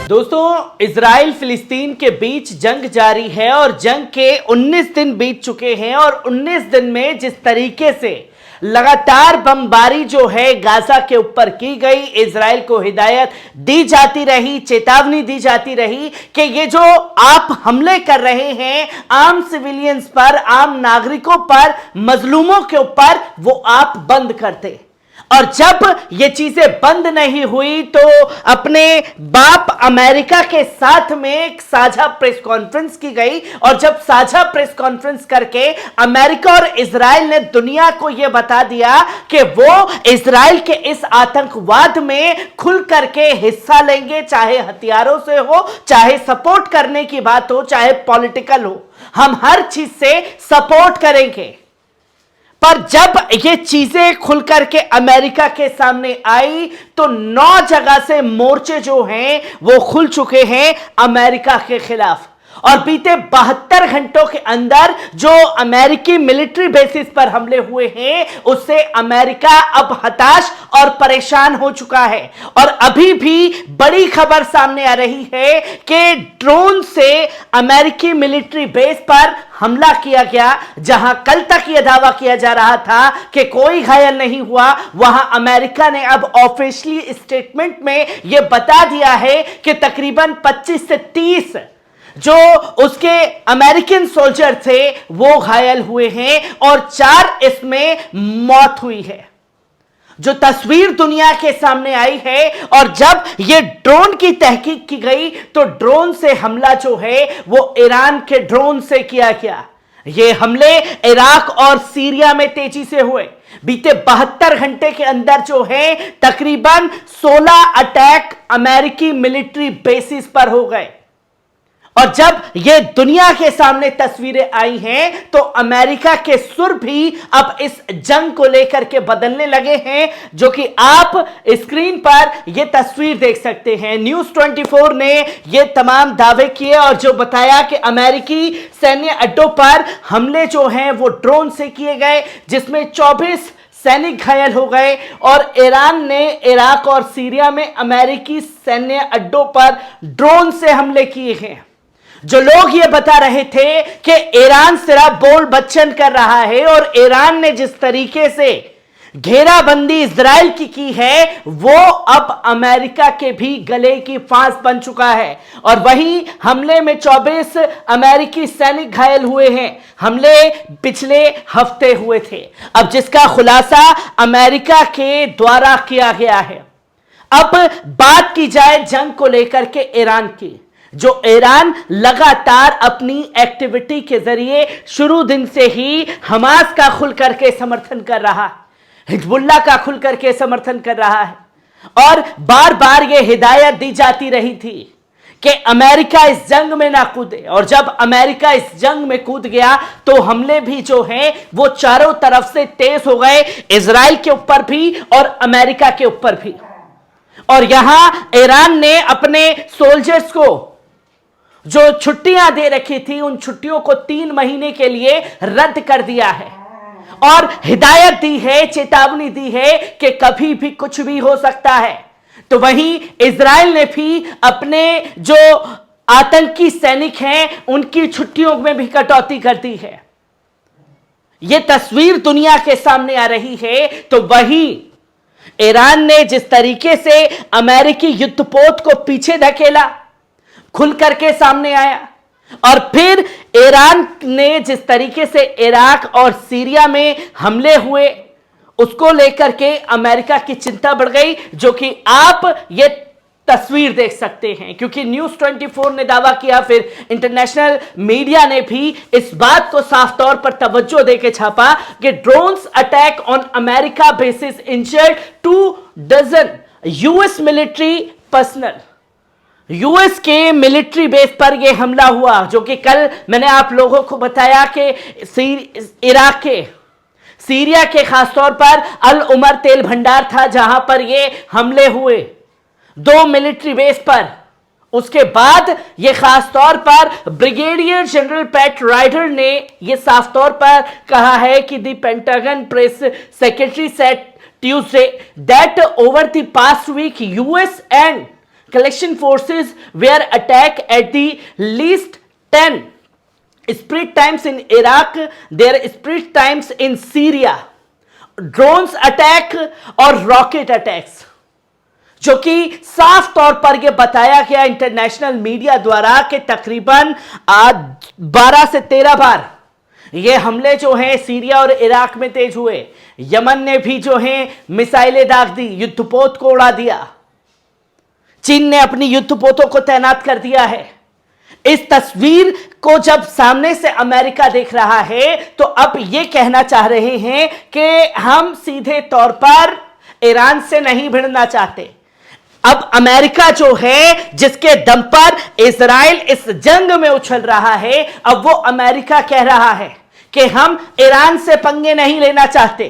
दोस्तों, इजराइल फिलिस्तीन के बीच जंग जारी है और जंग के 19 दिन बीत चुके हैं और 19 दिन में जिस तरीके से लगातार बमबारी जो है गाजा के ऊपर की गई, इजराइल को हिदायत दी जाती रही, चेतावनी दी जाती रही कि ये जो आप हमले कर रहे हैं आम सिविलियंस पर, आम नागरिकों पर, मजलूमों के ऊपर, वो आप बंद करते। और जब ये चीजें बंद नहीं हुई तो अपने बाप अमेरिका के साथ में एक साझा प्रेस कॉन्फ्रेंस की गई और जब साझा प्रेस कॉन्फ्रेंस करके अमेरिका और इजराइल ने दुनिया को यह बता दिया कि वो इजराइल के इस आतंकवाद में खुल करके हिस्सा लेंगे, चाहे हथियारों से हो, चाहे सपोर्ट करने की बात हो, चाहे पॉलिटिकल हो, हम हर चीज से सपोर्ट करेंगे। पर जब ये चीजें खुल करके अमेरिका के सामने आई तो 9 जगह से मोर्चे जो हैं वो खुल चुके हैं अमेरिका के खिलाफ। और बीते 72 घंटों के अंदर जो अमेरिकी मिलिट्री बेसिस पर हमले हुए हैं उससे अमेरिका अब हताश और परेशान हो चुका है। और अभी भी बड़ी खबर सामने आ रही है कि ड्रोन से अमेरिकी मिलिट्री बेस पर हमला किया गया। जहां कल तक यह दावा किया जा रहा था कि कोई घायल नहीं हुआ, वहां अमेरिका ने अब ऑफिशियली स्टेटमेंट में यह बता दिया है कि तकरीबन 25 से 30 जो उसके अमेरिकन सोल्जर थे वो घायल हुए हैं और 4 इसमें मौत हुई है। जो तस्वीर दुनिया के सामने आई है और जब ये ड्रोन की तहकीक की गई तो ड्रोन से हमला जो है वो ईरान के ड्रोन से किया गया। ये हमले इराक और सीरिया में तेजी से हुए। बीते 72 घंटे के अंदर जो है तकरीबन 16 अटैक अमेरिकी मिलिट्री बेसिस पर हो गए। और जब ये दुनिया के सामने तस्वीरें आई हैं तो अमेरिका के सुर भी अब इस जंग को लेकर के बदलने लगे हैं, जो कि आप स्क्रीन पर ये तस्वीर देख सकते हैं। न्यूज़ 24 ने ये तमाम दावे किए और जो बताया कि अमेरिकी सैन्य अड्डों पर हमले जो हैं वो ड्रोन से किए गए, जिसमें 24 सैनिक घायल हो गए। और ईरान ने इराक और सीरिया में अमेरिकी सैन्य अड्डों पर ड्रोन से हमले किए हैं। जो लोग ये बता रहे थे कि ईरान सिर्फ बोल बच्चन कर रहा है और ईरान ने जिस तरीके से घेराबंदी इजराइल की है वो अब अमेरिका के भी गले की फांस बन चुका है। और वहीं हमले में 24 अमेरिकी सैनिक घायल हुए हैं। हमले पिछले हफ्ते हुए थे, अब जिसका खुलासा अमेरिका के द्वारा किया गया है। अब बात की जाए जंग को लेकर के ईरान की, जो ईरान लगातार अपनी एक्टिविटी के जरिए शुरू दिन से ही हमास का खुल करके समर्थन कर रहा है, हिजबुल्लाह का खुल करके समर्थन कर रहा है। और बार बार यह हिदायत दी जाती रही थी कि अमेरिका इस जंग में ना कूदे। और जब अमेरिका इस जंग में कूद गया तो हमले भी जो हैं वो चारों तरफ से तेज हो गए, इजराइल के ऊपर भी और अमेरिका के ऊपर भी। और यहां ईरान ने अपने सोल्जर्स को जो छुट्टियां दे रखी थी उन छुट्टियों को 3 महीने के लिए रद्द कर दिया है और हिदायत दी है, चेतावनी दी है कि कभी भी कुछ भी हो सकता है। तो वहीं इजराइल ने भी अपने जो आतंकी सैनिक हैं उनकी छुट्टियों में भी कटौती कर दी है। यह तस्वीर दुनिया के सामने आ रही है। तो वहीं ईरान ने जिस तरीके से अमेरिकी युद्धपोत को पीछे धकेला, खुल करके सामने आया, और फिर ईरान ने जिस तरीके से इराक और सीरिया में हमले हुए उसको लेकर के अमेरिका की चिंता बढ़ गई, जो कि आप ये तस्वीर देख सकते हैं। क्योंकि न्यूज़ 24 ने दावा किया, फिर इंटरनेशनल मीडिया ने भी इस बात को साफ तौर पर तवज्जो देकर छापा कि drones attack on America bases injured 2 dozen US military personnel. US के मिलिट्री बेस पर यह हमला हुआ, जो कि कल मैंने आप लोगों को बताया कि इराक के सीरिया के खासतौर पर अल उमर तेल भंडार था जहां पर ये हमले हुए 2 मिलिट्री बेस पर। उसके बाद यह खासतौर पर ब्रिगेडियर जनरल पैट राइडर ने यह साफ तौर पर कहा है कि the pentagon press secretary said Tuesday that over the past week US and collection forces were attacked at the least 10 split times in Iraq, their split times in Syria, drones attack और rocket attacks, जो कि साफ तौर पर यह बताया गया international media द्वारा कि तकरीबन 12 से 13 बार ये हमले जो हैं सीरिया और इराक में तेज हुए। यमन ने भी जो है मिसाइलें दाग दी, युद्धपोत को उड़ा दिया। चीन ने अपनी युद्धपोतों को तैनात कर दिया है। इस तस्वीर को जब सामने से अमेरिका देख रहा है तो अब यह कहना चाह रहे हैं कि हम सीधे तौर पर ईरान से नहीं भिड़ना चाहते। अब अमेरिका जो है, जिसके दम पर इजराइल इस जंग में उछल रहा है, अब वो अमेरिका कह रहा है कि हम ईरान से पंगे नहीं लेना चाहते।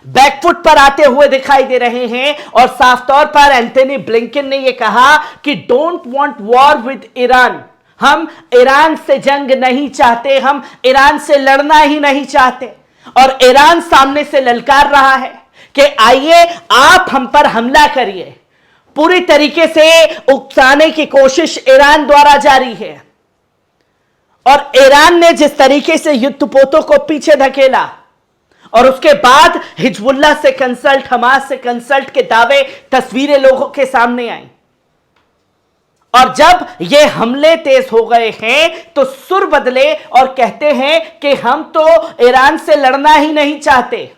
बैकफुट पर आते हुए दिखाई दे रहे हैं और साफ तौर पर एंथनी ब्लिंकन ने यह कहा कि don't want war with Iran, हम ईरान से जंग नहीं चाहते, हम ईरान से लड़ना ही नहीं चाहते। और ईरान सामने से ललकार रहा है कि आइए आप हम पर हमला करिए। पूरी तरीके से उकसाने की कोशिश ईरान द्वारा जारी है और ईरान ने जिस तरीके से युद्धपोतों को पीछे धकेला और उसके बाद हिजबुल्लाह से कंसल्ट, हमास से कंसल्ट के दावे, तस्वीरें लोगों के सामने आई। और जब ये हमले तेज हो गए हैं तो सुर बदले और कहते हैं कि हम तो ईरान से लड़ना ही नहीं चाहते,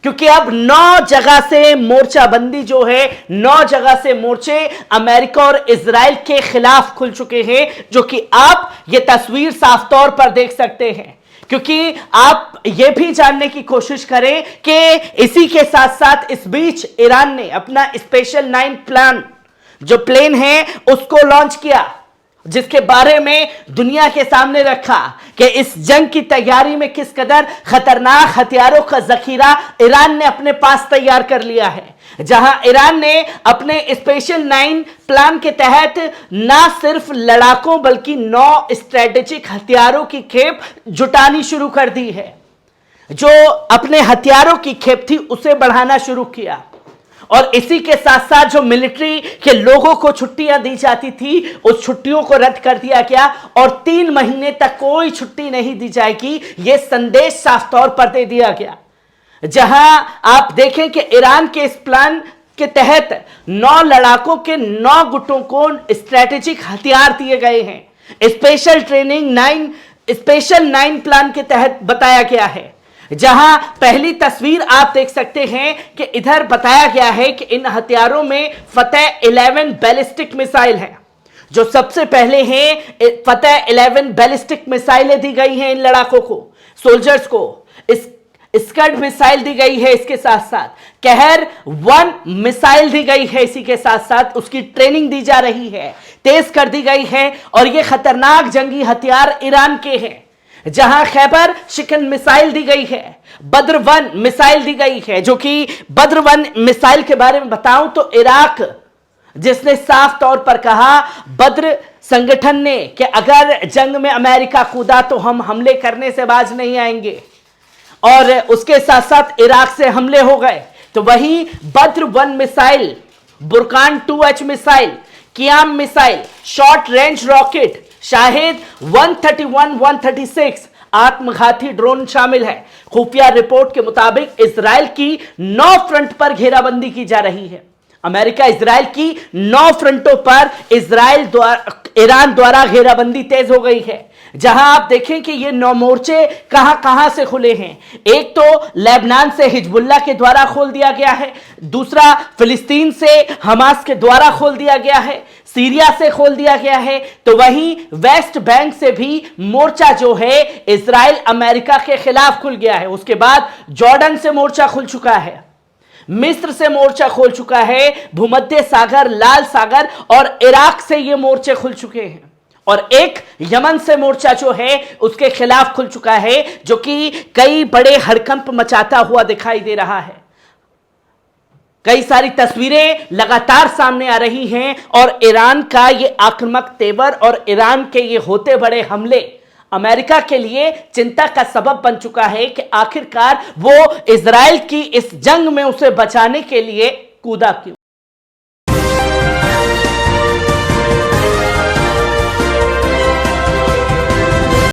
क्योंकि अब 9 जगह से मोर्चाबंदी जो है, 9 जगह से मोर्चे अमेरिका और इजराइल के खिलाफ खुल चुके हैं, जो कि आप ये तस्वीर साफ तौर पर देख सकते हैं। क्योंकि आप ये भी जानने की कोशिश करें कि इसी के साथ साथ इस बीच ईरान ने अपना स्पेशल 9 प्लान जो प्लेन है उसको लॉन्च किया, जिसके बारे में दुनिया के सामने रखा कि इस जंग की तैयारी में किस कदर खतरनाक हथियारों का जखीरा ईरान ने अपने पास तैयार कर लिया है। जहां ईरान ने अपने स्पेशल 9 प्लान के तहत ना सिर्फ लड़ाकों बल्कि 9 स्ट्रेटेजिक हथियारों की खेप जुटानी शुरू कर दी है। जो अपने हथियारों की खेप थी उसे बढ़ाना शुरू किया और इसी के साथ साथ जो मिलिट्री के लोगों को छुट्टियां दी जाती थी उस छुट्टियों को रद्द कर दिया गया और 3 महीने तक कोई छुट्टी नहीं दी जाएगी, यह संदेश साफ तौर पर दे दिया गया। जहां आप देखें कि ईरान के इस प्लान के तहत 9 लड़ाकों के 9 गुटों को स्ट्रेटेजिक हथियार दिए गए हैं। स्पेशल ट्रेनिंग 9 प्लान के तहत बताया गया है। जहां पहली तस्वीर आप देख सकते हैं कि इधर बताया गया है कि इन हथियारों में फतेह 11 बैलिस्टिक मिसाइल है। जो सबसे पहले हैं फतेह 11 बैलिस्टिक मिसाइलें दी गई हैं इन लड़ाकों को, सोल्जर्स को। स्कड मिसाइल दी गई है, इसके साथ साथ कहर 1 मिसाइल दी गई है, इसी के साथ साथ उसकी ट्रेनिंग दी जा रही है, तेज कर दी गई है। और ये खतरनाक जंगी हथियार ईरान के हैं। जहां खैबर शिकन मिसाइल दी गई है, बद्र 1 मिसाइल दी गई है। जो कि बद्र 1 मिसाइल के बारे में बताऊं तो इराक, जिसने साफ तौर पर कहा बद्र संगठन ने कि अगर जंग में अमेरिका कूदा तो हम हमले करने से बाज नहीं आएंगे, और उसके साथ साथ इराक से हमले हो गए। तो वही Badr 1 missile, Burkan 2H missile, Qiam missile, short range rocket, Shahed 131, 136 आत्मघाती ड्रोन शामिल है। खुफिया रिपोर्ट के मुताबिक इजराइल की 9 फ्रंट पर घेराबंदी की जा रही है। अमेरिका इजराइल की 9 फ्रंटों पर ईरान द्वारा घेराबंदी तेज हो गई है। जहां आप देखें कि ये 9 मोर्चे कहां कहां से खुले हैं। एक तो लेबनान से हिजबुल्लाह के द्वारा खोल दिया गया है, दूसरा फिलिस्तीन से हमास के द्वारा खोल दिया गया है, सीरिया से खोल दिया गया है। तो वहीं वेस्ट बैंक से भी मोर्चा जो है इजराइल अमेरिका के खिलाफ खुल गया है। उसके बाद जॉर्डन से मोर्चा खुल चुका है, मिस्र से मोर्चा खोल चुका है, भूमध्य सागर, लाल सागर और इराक से ये मोर्चे खुल चुके हैं। और एक यमन से मोर्चा जो है उसके खिलाफ खुल चुका है, जो कि कई बड़े हड़कंप मचाता हुआ दिखाई दे रहा है। कई सारी तस्वीरें लगातार सामने आ रही हैं और ईरान का ये आक्रामक तेवर और ईरान के ये होते बड़े हमले अमेरिका के लिए चिंता का सबब बन चुका है कि आखिरकार वो इजराइल की इस जंग में उसे बचाने के लिए कूदा क्यों।